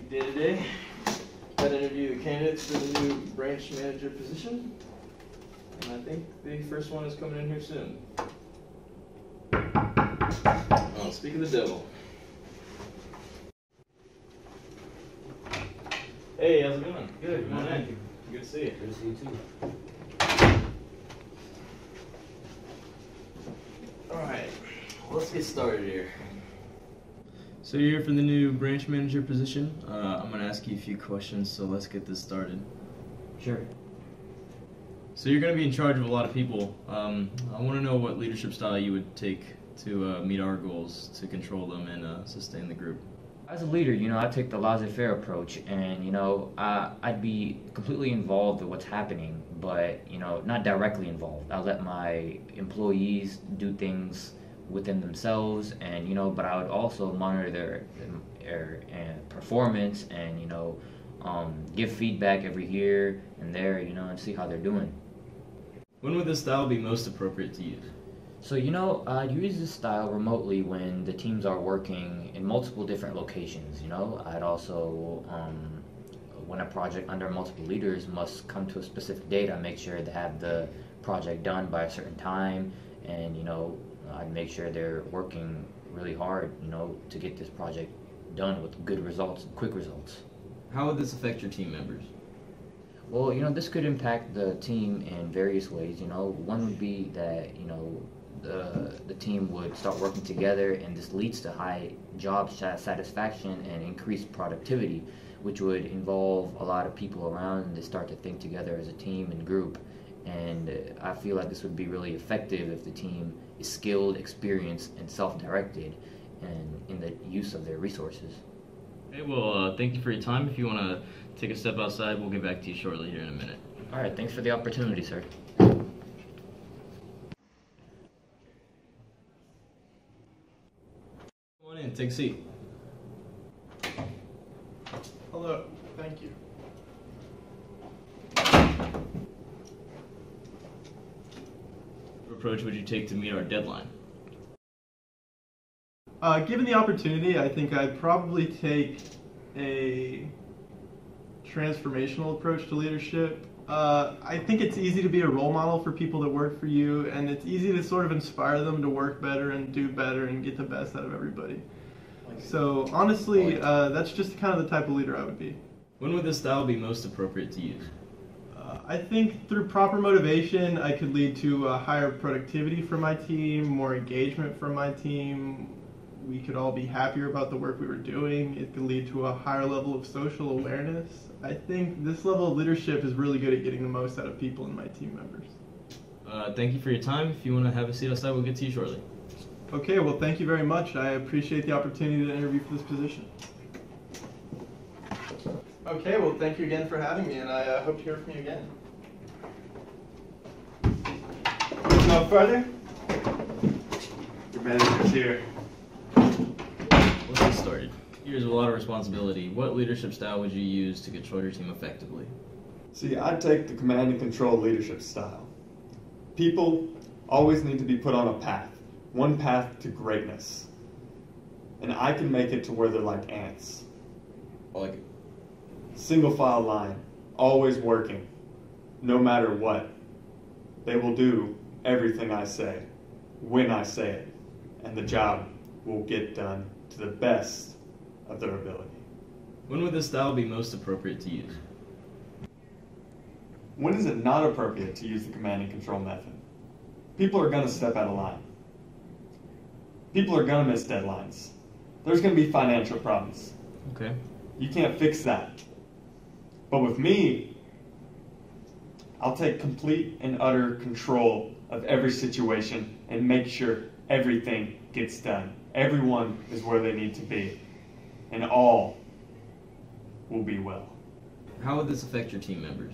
day today. Got to interview the candidates for the new branch manager position. And I think the first one is coming in here soon. Oh, speak of the devil. Hey, how's it going? Good, Come on thank in. you. Good to see you. Good to see you too. Alright, let's get started here. So you're here for the new branch manager position. I'm going to ask you a few questions, so let's get this started. Sure. So you're going to be in charge of a lot of people. I want to know what leadership style you would take to meet our goals, to control them and sustain the group. As a leader, I take the laissez-faire approach, and I'd be completely involved with what's happening, but not directly involved. I'll let my employees do things within themselves, and but I would also monitor their performance, and give feedback every here and there, and see how they're doing. When would this style be most appropriate to use? So I'd use this style remotely when the teams are working in multiple different locations. I'd also when a project under multiple leaders must come to a specific date, I make sure to have the project done by a certain time, and I'd make sure they're working really hard, to get this project done with good results, quick results. How would this affect your team members? Well, this could impact the team in various ways. One would be that the team would start working together, and this leads to high job satisfaction and increased productivity, which would involve a lot of people around, and they start to think together as a team and group. And I feel like this would be really effective if the team is skilled, experienced, and self-directed, and in the use of their resources. Okay, well, thank you for your time. If you want to take a step outside, we'll get back to you shortly here in a minute. All right, thanks for the opportunity, sir. Come on in, take a seat. Hello, thank you. What approach would you take to meet our deadline? Given the opportunity, I think I'd probably take a transformational approach to leadership. I think it's easy to be a role model for people that work for you, and it's easy to sort of inspire them to work better and do better and get the best out of everybody. So honestly, that's just kind of the type of leader I would be. When would this style be most appropriate to use? I think through proper motivation, I could lead to higher productivity for my team, more engagement from my team. We could all be happier about the work we were doing. It could lead to a higher level of social awareness. I think this level of leadership is really good at getting the most out of people and my team members. Thank you for your time. If you want to have a seat outside, we'll get to you shortly. Okay, well, thank you very much. I appreciate the opportunity to interview for this position. Okay, well, thank you again for having me, and I hope to hear from you again. No further? Your manager's here. Let's get started. Here's a lot of responsibility. What leadership style would you use to control your team effectively? See, I'd take the command and control leadership style. People always need to be put on a path, one path to greatness. And I can make it to where they're like ants. I like it. Single file line, always working, no matter what. They will do everything I say, when I say it, and the job will get done to the best of their ability. When would this style be most appropriate to use? When is it not appropriate to use the command and control method? People are going to step out of line. People are going to miss deadlines. There's going to be financial problems. Okay. You can't fix that. But with me, I'll take complete and utter control of every situation and make sure everything gets done. Everyone is where they need to be, and all will be well. How would this affect your team members?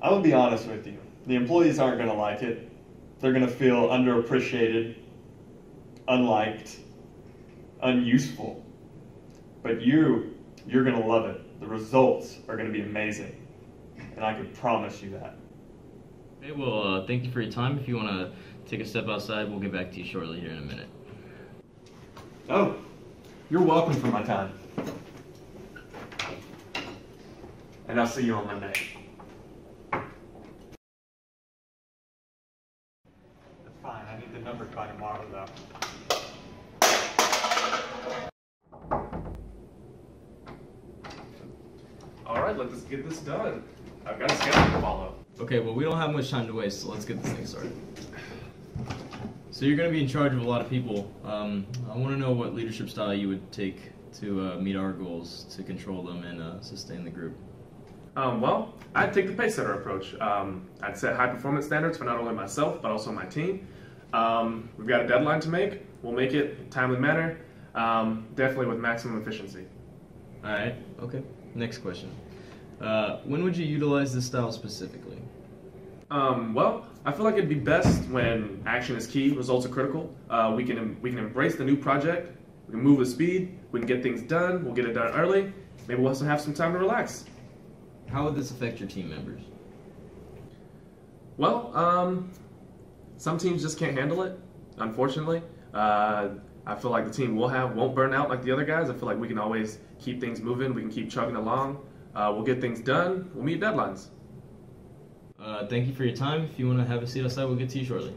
I will be honest with you. The employees aren't going to like it. They're going to feel underappreciated, unliked, unuseful. But you're going to love it. The results are going to be amazing. And I can promise you that. Okay, well, thank you for your time. If you want to take a step outside, we'll get back to you shortly here in a minute. Oh, you're welcome for my time. and I'll see you on Monday. Fine, I need the numbers by tomorrow, though. All right, let's get this done. I've got a schedule to follow. Okay, well, we don't have much time to waste, so let's get this thing started. So you're going to be in charge of a lot of people. I want to know what leadership style you would take to meet our goals, to control them and sustain the group. Well, I'd take the pace-setter approach. I'd set high-performance standards for not only myself, but also my team. We've got a deadline to make. We'll make it in a timely manner, definitely with maximum efficiency. All right, okay. Next question. When would you utilize this style specifically? Well, I feel like it'd be best when action is key, results are critical. We can embrace the new project. We can move with speed. We can get things done. We'll get it done early. Maybe we'll also have some time to relax. How would this affect your team members? Well, some teams just can't handle it, unfortunately. I feel like the team won't burn out like the other guys. I feel like we can always keep things moving. We can keep chugging along. We'll get things done. We'll meet deadlines. Thank you for your time. If you want to have a seat outside, we'll get to you shortly.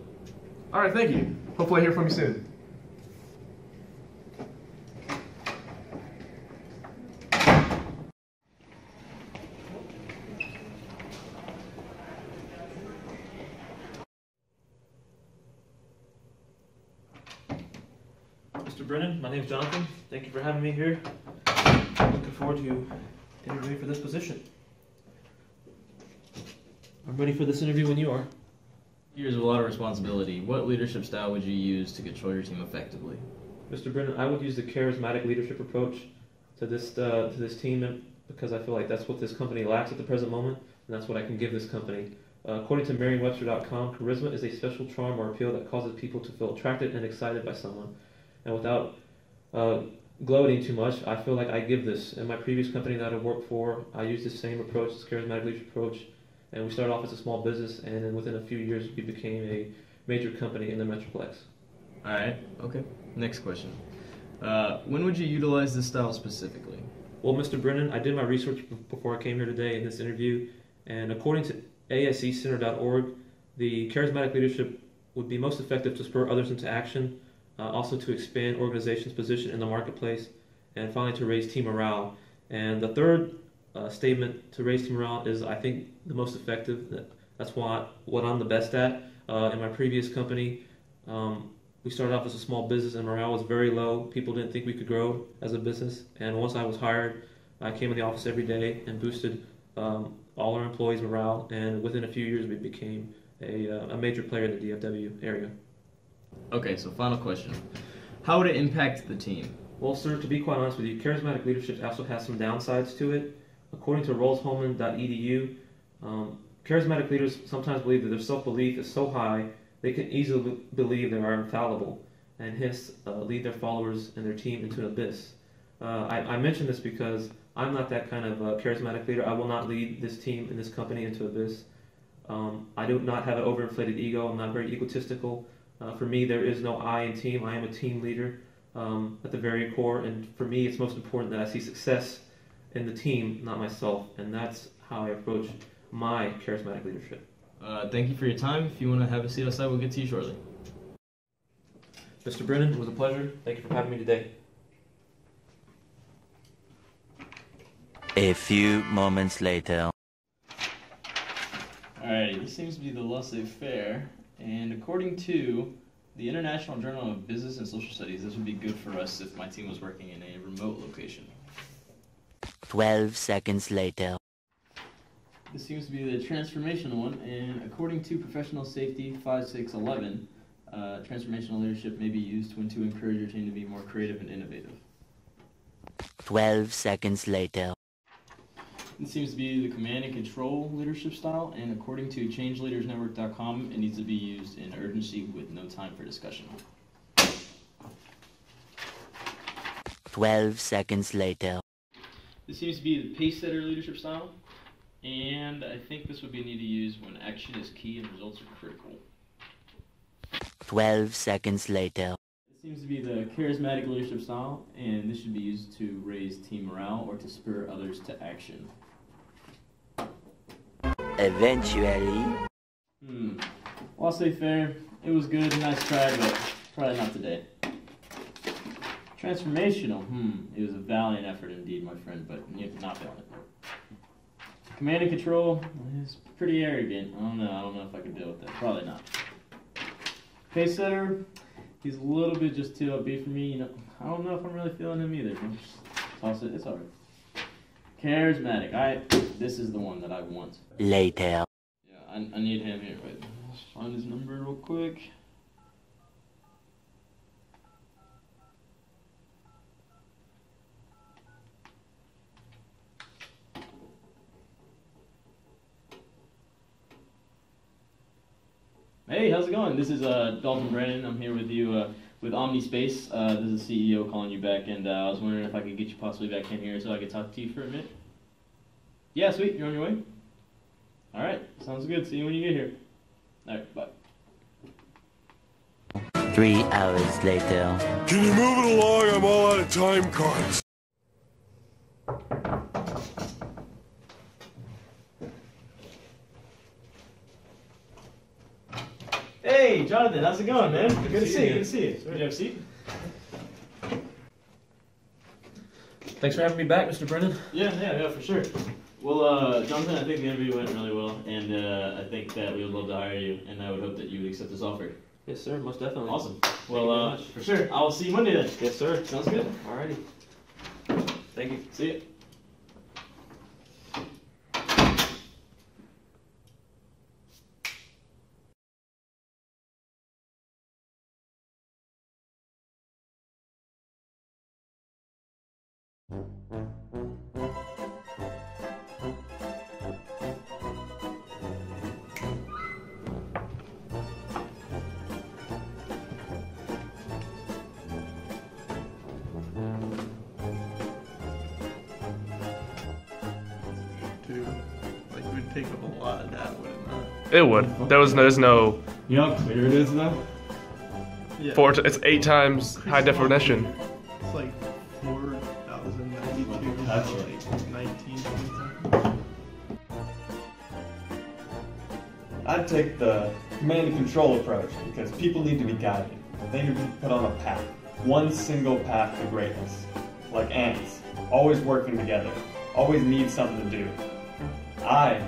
All right, thank you. Hopefully I hear from you soon. Mr. Brennan, my name is Jonathan. Thank you for having me here. Looking forward to interviewing for this position. I'm ready for this interview when you are. Here's a lot of responsibility. What leadership style would you use to control your team effectively? Mr. Brennan, I would use the charismatic leadership approach to this team because I feel like that's what this company lacks at the present moment, and that's what I can give this company. According to Merriam-Webster.com, charisma is a special charm or appeal that causes people to feel attracted and excited by someone. And without gloating too much, I feel like I give this. In my previous company that I worked for, I used the same approach, this charismatic leadership approach, and we started off as a small business, and then within a few years we became a major company in the Metroplex. All right, okay. Next question. When would you utilize this style specifically? Well, Mr. Brennan, I did my research before I came here today in this interview, and according to asecenter.org, the charismatic leadership would be most effective to spur others into action, also to expand organizations' position in the marketplace, and finally to raise team morale. And the third statement to raise team morale is, I think, the most effective. That's what I'm the best at. In my previous company, we started off as a small business and morale was very low. People didn't think we could grow as a business. And once I was hired, I came in the office every day and boosted all our employees' morale. And within a few years, we became a major player in the DFW area. Okay, so final question. How would it impact the team? Well, sir, to be quite honest with you, charismatic leadership also has some downsides to it. According to rollsholman.edu, charismatic leaders sometimes believe that their self-belief is so high they can easily believe they are infallible and hence lead their followers and their team into an abyss. I mention this because I'm not that kind of charismatic leader. I will not lead this team and this company into abyss. I do not have an overinflated ego. I'm not very egotistical. For me, there is no I in team. I am a team leader at the very core, and for me, it's most important that I see success in the team, not myself, and that's how I approach my charismatic leadership. Thank you for your time. If you want to have a seat outside, we'll get to you shortly. Mr. Brennan, it was a pleasure. Thank you for having me today. A few moments later. Alrighty, this seems to be the laissez-faire, and according to the International Journal of Business and Social Studies, this would be good for us if my team was working in a remote location. 12 seconds later. This seems to be the transformational one, and according to Professional Safety 5611, transformational leadership may be used to encourage your team to be more creative and innovative. 12 seconds later. It seems to be the command and control leadership style, and according to changeleadersnetwork.com, it needs to be used in urgency with no time for discussion. 12 seconds later. This seems to be the pace-setter leadership style, and I think this would be needed to use when action is key and results are critical. 12 seconds later. It seems to be the charismatic leadership style, and this should be used to raise team morale or to spur others to action. Eventually. Well, I'll say fair. It was good, nice try, but probably not today. Transformational. It was a valiant effort indeed, my friend, but not valiant. Command and control is pretty arrogant. I don't know if I can deal with that. Probably not. Pace setter, he's a little bit just too upbeat for me. I don't know if I'm really feeling him either. Just toss it. It's alright. Charismatic. This is the one that I want. Later. Yeah, I need him here. Wait, let's find his number real quick. Hey, how's it going? This is Dalton Brannan. I'm here with you with OmniSpace. This is the CEO calling you back, and I was wondering if I could get you possibly back in here so I could talk to you for a minute. Yeah, sweet. You're on your way? All right. Sounds good. See you when you get here. All right, bye. 3 hours later. Can you move it along? I'm all out of time cards. Hey, Jonathan, how's it going, man? Good to see you. Good to see you. Did you have a seat? Thanks for having me back, Mr. Brennan. Yeah, for sure. Well, Jonathan, I think the interview went really well, and I think that we would love to hire you, and I would hope that you would accept this offer. Yes, sir. Most definitely. Awesome. Thank you Well, very much. for sure. I'll see you Monday then. Yes, sir. Sounds good. Alrighty. Thank you. See you. Too. Like, it would take up a lot of that, would it not? It would. There's no. You know how clear it is, though? Yeah. It's 8 times high definition. It's like 4,092 That's like 19 something. I'd take the command and control approach because people need to be guided. They need to be put on a path. One single path to greatness. Like ants. Always working together. Always need something to do. I'd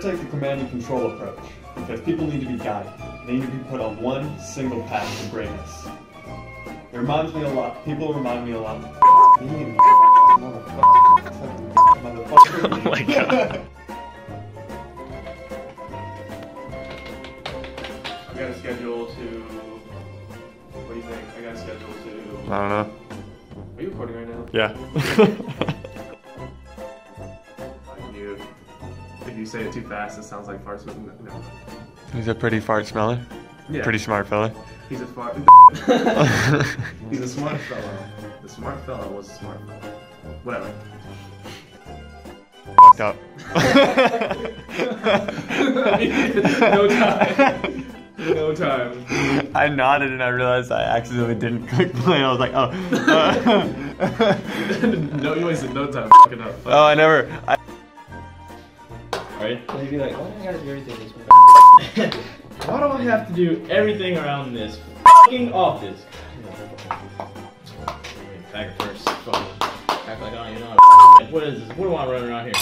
take the command and control approach because people need to be guided. They need to be put on one single path to greatness. It reminds me a lot. People remind me a lot. Motherfucker. Oh my god. I got a schedule to. What do you think? I got a schedule to. I don't know. Are you recording right now? Yeah. If you say it too fast, it sounds like farts. No. He's a pretty fart smeller. Yeah. Pretty smart fella. He's a fart. He's a smart fellow. The smart fellow was a smart fellow. Whatever. Fucked up. No time. No time. I nodded and I realized I accidentally didn't click play. I was like, oh. No, you wasted no time fucking up. Oh, I never. Alright? They'd be like, why do I gotta do everything this way? Why do I have to do everything around this fucking office? Pack it first. Fuck. Act like I don't even know how to. What is this? What do I run around here?